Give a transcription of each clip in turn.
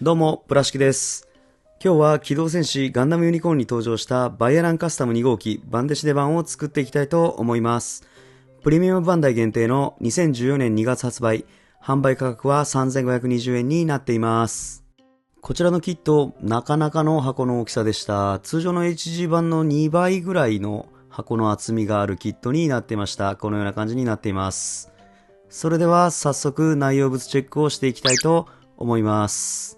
どうも、プラシキです。今日は機動戦士ガンダムユニコーンに登場したバイアランカスタム2号機バンデシデ版を作っていきたいと思います。プレミアムバンダイ限定の2014年2月発売、販売価格は3520円になっています。こちらのキット、なかなかの箱の大きさでした。通常の HG 版の2倍ぐらいの箱の厚みがあるキットになっていました。このような感じになっています。それでは早速内容物チェックをしていきたいと思います。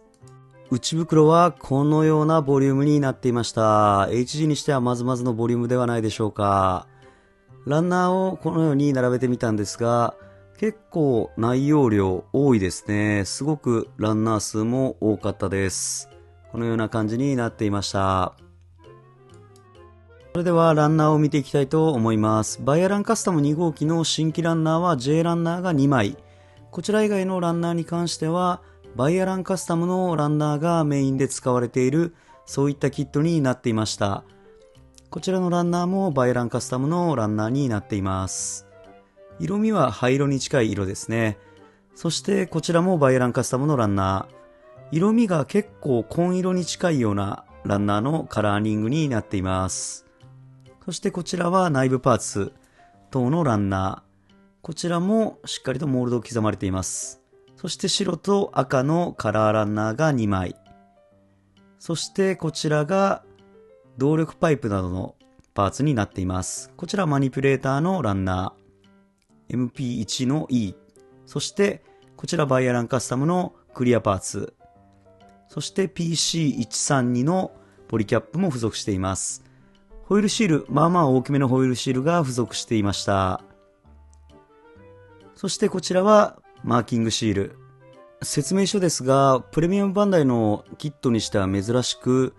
内袋はこのようなボリュームになっていました。HG にしてはまずまずのボリュームではないでしょうか。ランナーをこのように並べてみたんですが、結構内容量多いですね。すごくランナー数も多かったです。このような感じになっていました。それではランナーを見ていきたいと思います。バイアランカスタム2号機の新規ランナーは J ランナーが2枚。こちら以外のランナーに関しては、バイアランカスタムのランナーがメインで使われている、そういったキットになっていました。こちらのランナーもバイアランカスタムのランナーになっています。色味は灰色に近い色ですね。そしてこちらもバイアランカスタムのランナー。色味が結構紺色に近いようなランナーのカラーリングになっています。そしてこちらは内部パーツ等のランナー。こちらもしっかりとモールドを刻まれています。そして白と赤のカラーランナーが2枚。そしてこちらが動力パイプなどのパーツになっています。こちらマニピュレーターのランナー。MP1 の E。そしてこちらバイアランカスタムのクリアパーツ。そして PC132 のポリキャップも付属しています。ホイールシール、まあまあ大きめのホイールシールが付属していました。そしてこちらはマーキングシール。説明書ですが、プレミアムバンダイのキットにしては珍しく、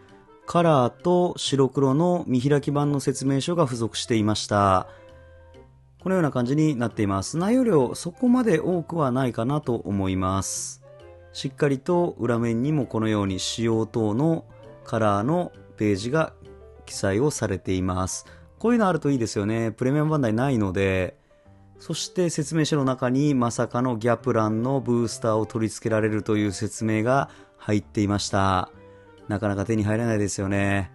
カラーと白黒の見開き版の説明書が付属していました。このような感じになっています。内容量そこまで多くはないかなと思います。しっかりと裏面にもこのように仕様等のカラーのページが記載をされています。こういうのあるといいですよね。プレミアムバンダイないので。そして説明書の中にまさかのギャプランのブースターを取り付けられるという説明が入っていました。なかなか手に入らないですよね。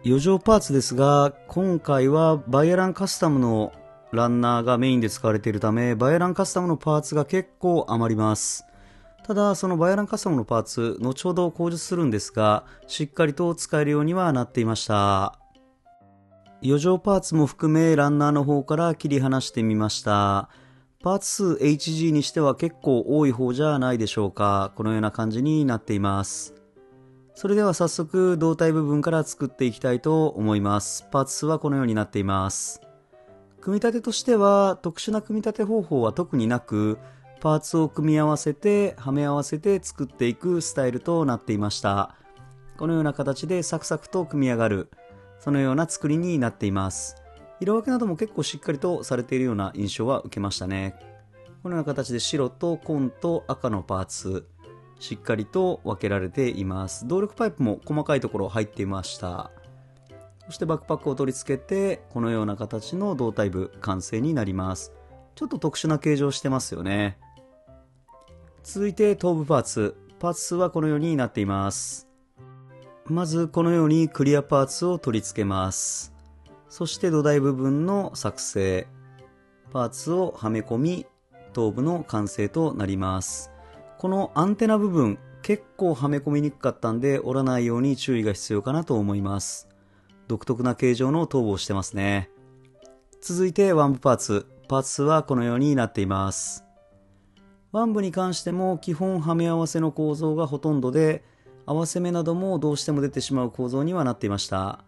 余剰パーツですが、今回はバイアランカスタムのランナーがメインで使われているため、バイアランカスタムのパーツが結構余ります。ただそのバイアランカスタムのパーツ、後ほど口述するんですが、しっかりと使えるようにはなっていました。余剰パーツも含めランナーの方から切り離してみました。パーツ数 HG にしては結構多い方じゃないでしょうか。このような感じになっています。それでは早速胴体部分から作っていきたいと思います。パーツ数はこのようになっています。組み立てとしては特殊な組み立て方法は特になく、パーツを組み合わせてはめ合わせて作っていくスタイルとなっていました。このような形でサクサクと組み上がる、そのような作りになっています。色分けなども結構しっかりとされているような印象は受けましたね。このような形で白と紺と赤のパーツ、しっかりと分けられています。動力パイプも細かいところ入っていました。そしてバックパックを取り付けて、このような形の胴体部完成になります。ちょっと特殊な形状してますよね。続いて頭部パーツ。パーツ数はこのようになっています。まずこのようにクリアパーツを取り付けます。そして土台部分の作成。パーツをはめ込み、頭部の完成となります。このアンテナ部分、結構はめ込みにくかったんで折らないように注意が必要かなと思います。独特な形状の頭部をしてますね。続いて腕部パーツ。パーツ数はこのようになっています。腕部に関しても基本はめ合わせの構造がほとんどで、合わせ目などもどうしても出てしまう構造にはなっていました。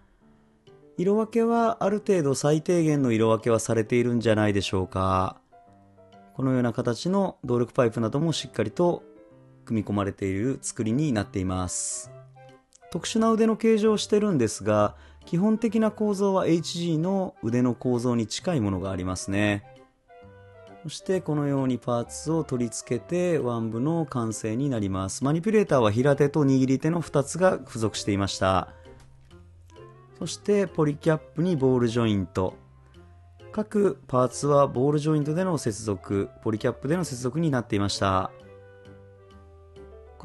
色分けはある程度最低限の色分けはされているんじゃないでしょうか。このような形の動力パイプなどもしっかりと組み込まれている作りになっています。特殊な腕の形状をしてるんですが、基本的な構造は HG の腕の構造に近いものがありますね。そしてこのようにパーツを取り付けて腕部の完成になります。マニピュレーターは平手と握り手の2つが付属していました。そしてポリキャップにボールジョイント。各パーツはボールジョイントでの接続、ポリキャップでの接続になっていました。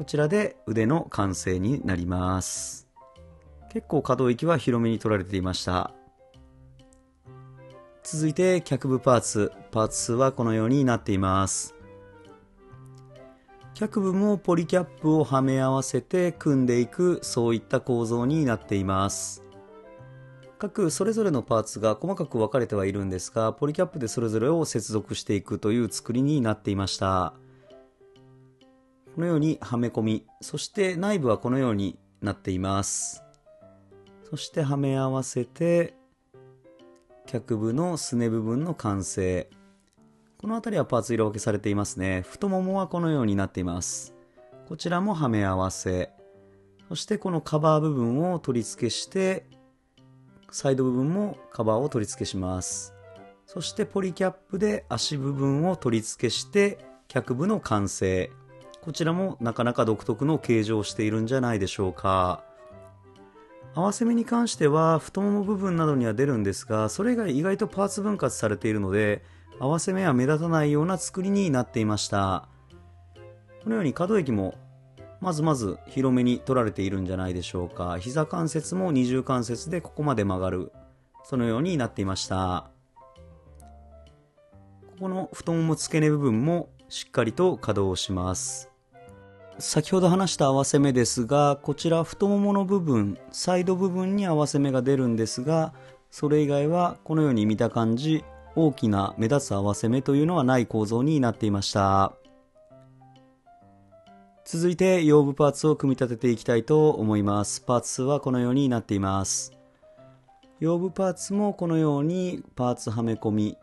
ここちらで腕の完成になります。結構可動域は広めに取られていました。続いて脚部パーツ。パーツ数はこのようになっています。脚部もポリキャップをはめ合わせて組んでいく、そういった構造になっています。各それぞれのパーツが細かく分かれてはいるんですが、ポリキャップでそれぞれを接続していくという作りになっていました。このようにはめ込み、そして内部はこのようになっています。そしてはめ合わせて脚部のすね部分の完成。この辺りはパーツ色分けされていますね。太ももはこのようになっています。こちらもはめ合わせ。そしてこのカバー部分を取り付けして、サイド部分もカバーを取り付けします。そしてポリキャップで足部分を取り付けして脚部の完成。こちらもなかなか独特の形状をしているんじゃないでしょうか。合わせ目に関しては太もも部分などには出るんですが、それ以外意外とパーツ分割されているので、合わせ目は目立たないような作りになっていました。このように可動域もまず広めに取られているんじゃないでしょうか。膝関節も二重関節でここまで曲がる、そのようになっていました。ここの太もも付け根部分もしっかりと可動します。先ほど話した合わせ目ですが、こちら太ももの部分、サイド部分に合わせ目が出るんですが、それ以外はこのように見た感じ、大きな目立つ合わせ目というのはない構造になっていました。続いて腰部パーツを組み立てていきたいと思います。パーツ数はこのようになっています。腰部パーツもこのようにパーツはめ込み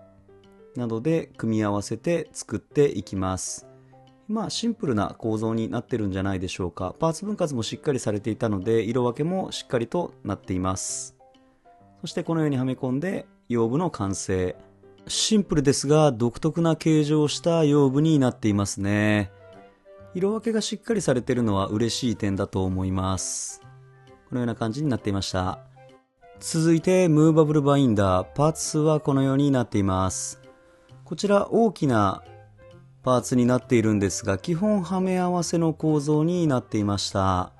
などで組み合わせて作っていきます。シンプルな構造になってるんじゃないでしょうか。パーツ分割もしっかりされていたので、色分けもしっかりとなっています。そしてこのようにはめ込んで腰部の完成。シンプルですが独特な形状をした腰部になっていますね。色分けがしっかりされているのは嬉しい点だと思います。このような感じになっていました。続いてムーバブルバインダー。パーツ数はこのようになっています。こちら大きなパーツになっているんですが、基本はめ合わせの構造になっていました。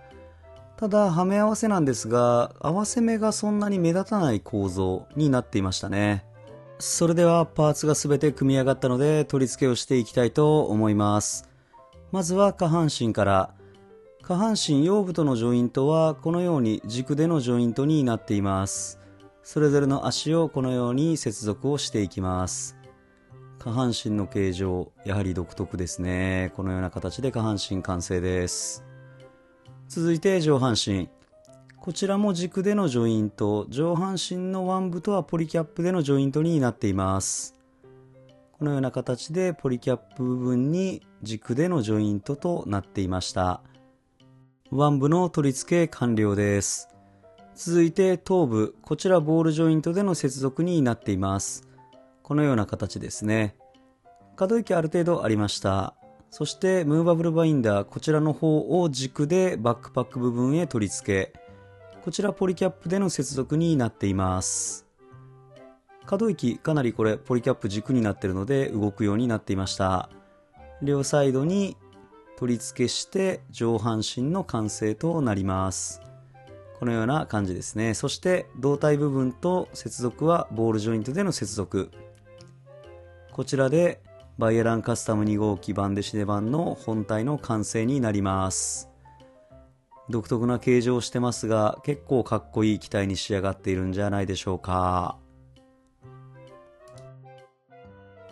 ただはめ合わせなんですが、合わせ目がそんなに目立たない構造になっていましたね。それではパーツが全て組み上がったので取り付けをしていきたいと思います。まずは下半身から。下半身腰部とのジョイントはこのように軸でのジョイントになっています。それぞれの足をこのように接続をしていきます。下半身の形状、やはり独特ですね。このような形で下半身完成です。続いて上半身。こちらも軸でのジョイント、上半身の腕部とはポリキャップでのジョイントになっています。このような形でポリキャップ部分に軸でのジョイントとなっていました。腕部の取り付け完了です。続いて頭部、こちらボールジョイントでの接続になっています。このような形ですね。可動域ある程度ありました。そしてムーバブルバインダー、こちらの方を軸でバックパック部分へ取り付け、こちらポリキャップでの接続になっています。可動域かなりこれポリキャップ軸になっているので動くようになっていました。両サイドに取り付けして上半身の完成となります。このような感じですね。そして胴体部分と接続はボールジョイントでの接続。こちらでバイエランカスタム2号機バンデシネ版の本体の完成になります。独特な形状をしてますが、結構かっこいい機体に仕上がっているんじゃないでしょうか。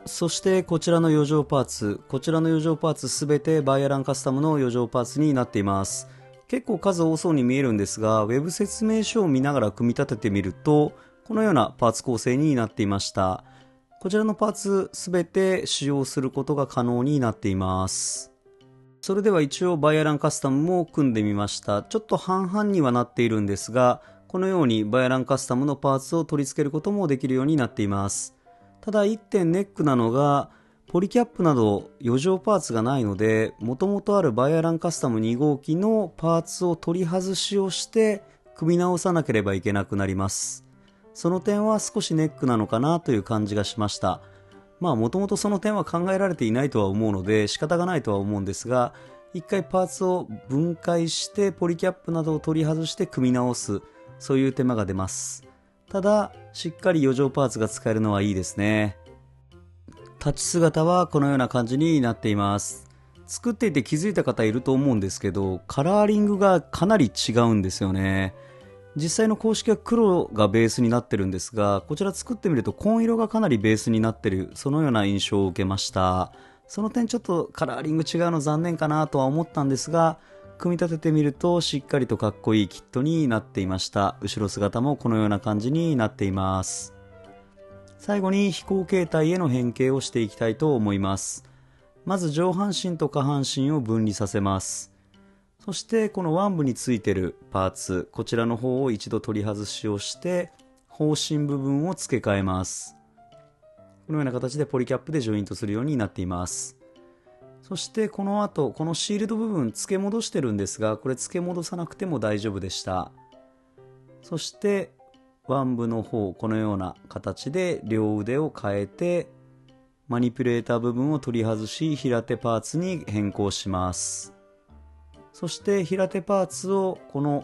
そしてこちらの余剰パーツ、すべてバイエランカスタムの余剰パーツになっています。結構数多そうに見えるんですが、ウェブ説明書を見ながら組み立ててみると、このようなパーツ構成になっていました。こちらのパーツすべて使用することが可能になっています。それでは一応バイエランカスタムも組んでみました。ちょっと半々にはなっているんですが、このようにバイエランカスタムのパーツを取り付けることもできるようになっています。ただ一点ネックなのが、ポリキャップなど余剰パーツがないので、もともとあるバイエランカスタム2号機のパーツを取り外しをして組み直さなければいけなくなります。その点は少しネックなのかなという感じがしました。もともとその点は考えられていないとは思うので仕方がないとは思うんですが、一回パーツを分解してポリキャップなどを取り外して組み直す、そういう手間が出ます。ただしっかり余剰パーツが使えるのはいいですね。立ち姿はこのような感じになっています。作っていて気づいた方いると思うんですけど、カラーリングがかなり違うんですよね。実際の公式は黒がベースになってるんですが、こちら作ってみると紺色がかなりベースになってる、そのような印象を受けました。その点ちょっとカラーリング違うの残念かなとは思ったんですが、組み立ててみるとしっかりとかっこいいキットになっていました。後ろ姿もこのような感じになっています。最後に飛行形態への変形をしていきたいと思います。まず上半身と下半身を分離させます。そしてこの腕部についているパーツ、こちらの方を一度取り外しをして方針部分を付け替えます。このような形でポリキャップでジョイントするようになっています。そしてこの後、このシールド部分付け戻してるんですが、これ付け戻さなくても大丈夫でした。そして腕部の方、このような形で両腕を変えてマニピュレーター部分を取り外し、平手パーツに変更します。そして平手パーツをこの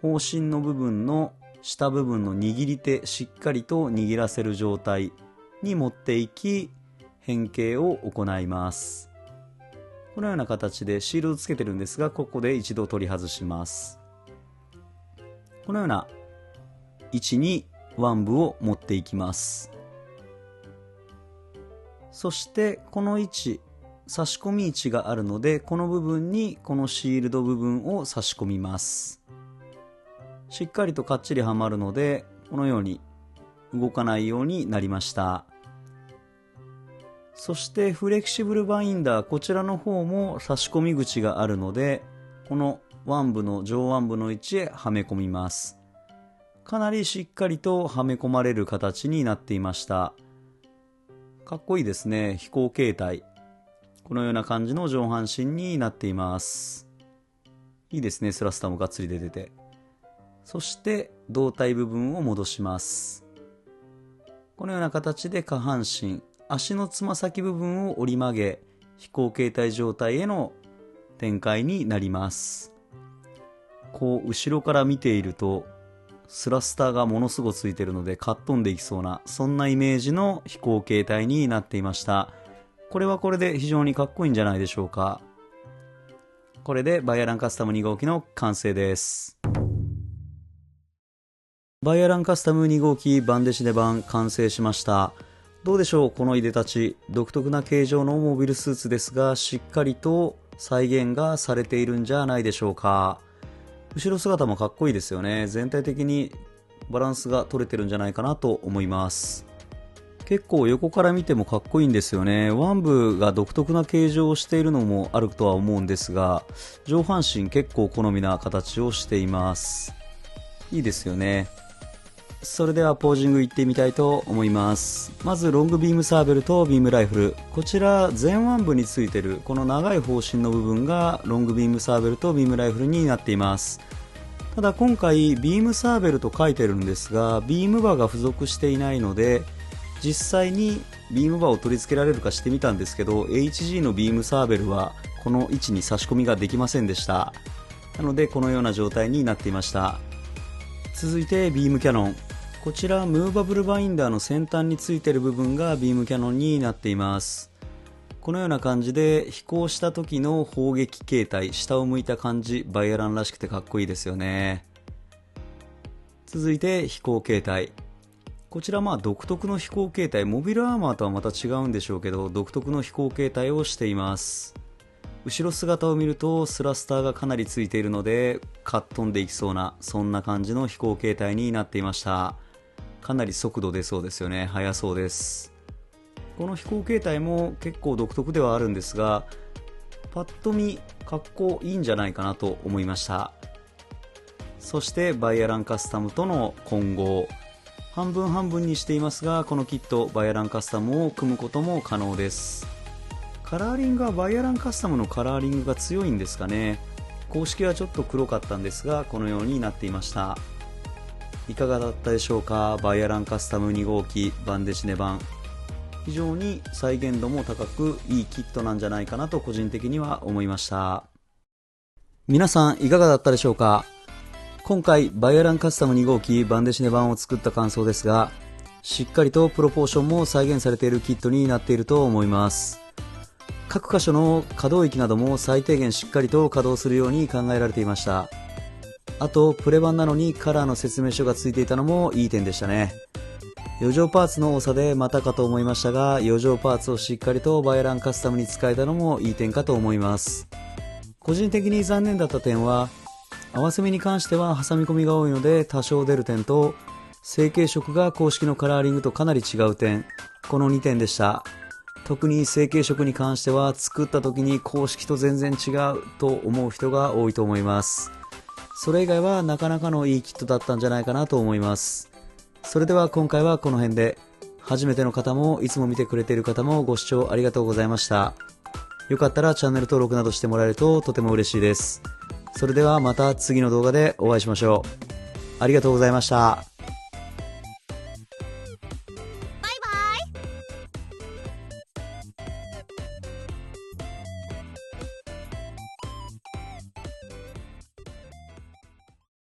方針の部分の下部分の握り手、しっかりと握らせる状態に持っていき、変形を行います。このような形でシールドつけてるんですが、ここで一度取り外します。このような位置に腕部を持っていきます。そしてこの位置、差し込み位置があるので、この部分にこのシールド部分を差し込みます。しっかりとかっちりはまるので、このように動かないようになりました。そしてフレキシブルバインダー、こちらの方も差し込み口があるので、この腕部の上腕部の位置へはめ込みます。かなりしっかりとはめ込まれる形になっていました。かっこいいですね。飛行形態。このような感じの上半身になっています。いいですね。スラスターもがっつり出てて。そして胴体部分を戻します。このような形で下半身、足のつま先部分を折り曲げ、飛行形態状態への展開になります。こう後ろから見ているとスラスターがものすごくついているのでかっ飛んでいきそうな、そんなイメージの飛行形態になっていました。これはこれで非常にかっこいいんじゃないでしょうか。これでバイアランカスタム2号機の完成です。バイアランカスタム2号機バンデシネ版完成しました。どうでしょう、このいでたち。独特な形状のモビルスーツですが、しっかりと再現がされているんじゃないでしょうか。後ろ姿もかっこいいですよね。全体的にバランスが取れてるんじゃないかなと思います。結構横から見てもかっこいいんですよね。腕部が独特な形状をしているのもあるとは思うんですが、上半身結構好みな形をしています。いいですよね。それではポージングいってみたいと思います。まずロングビームサーベルとビームライフル、こちら前腕部についているこの長い方針の部分がロングビームサーベルとビームライフルになっています。ただ今回ビームサーベルと書いてるんですが、ビームバーが付属していないので、実際にビームバーを取り付けられるかしてみたんですけど、 HG のビームサーベルはこの位置に差し込みができませんでした。なのでこのような状態になっていました。続いてビームキャノン、こちらムーバブルバインダーの先端についている部分がビームキャノンになっています。このような感じで飛行した時の砲撃形態、下を向いた感じ、バイアランらしくてかっこいいですよね。続いて飛行形態、こちら独特の飛行形態、モビルアーマーとはまた違うんでしょうけど、独特の飛行形態をしています。後ろ姿を見るとスラスターがかなりついているのでかっ飛んでいきそうな、そんな感じの飛行形態になっていました。かなり速度出そうですよね。速そうです。この飛行形態も結構独特ではあるんですが、パッと見かっこいいんじゃないかなと思いました。そしてバイアランカスタムとの混合、半分半分にしていますが、このキットバイアランカスタムを組むことも可能です。カラーリングはバイアランカスタムのカラーリングが強いんですかね。公式はちょっと黒かったんですが、このようになっていました。いかがだったでしょうか。バイアランカスタム2号機バンデシネ版、非常に再現度も高くいいキットなんじゃないかなと個人的には思いました。皆さんいかがだったでしょうか。今回バイアランカスタム2号機バンデシネ版を作った感想ですが、しっかりとプロポーションも再現されているキットになっていると思います。各箇所の可動域なども最低限しっかりと稼働するように考えられていました。あとプレ版なのにカラーの説明書がついていたのもいい点でしたね。余剰パーツの多さでまたかと思いましたが、余剰パーツをしっかりとバイアランカスタムに使えたのもいい点かと思います。個人的に残念だった点は、合わせ目に関しては挟み込みが多いので多少出る点と、成型色が公式のカラーリングとかなり違う点、この2点でした。特に成型色に関しては作った時に公式と全然違うと思う人が多いと思います。それ以外はなかなかのいいキットだったんじゃないかなと思います。それでは今回はこの辺で、初めての方もいつも見てくれている方もご視聴ありがとうございました。よかったらチャンネル登録などしてもらえるととても嬉しいです。それではまた次の動画でお会いしましょう。ありがとうございました。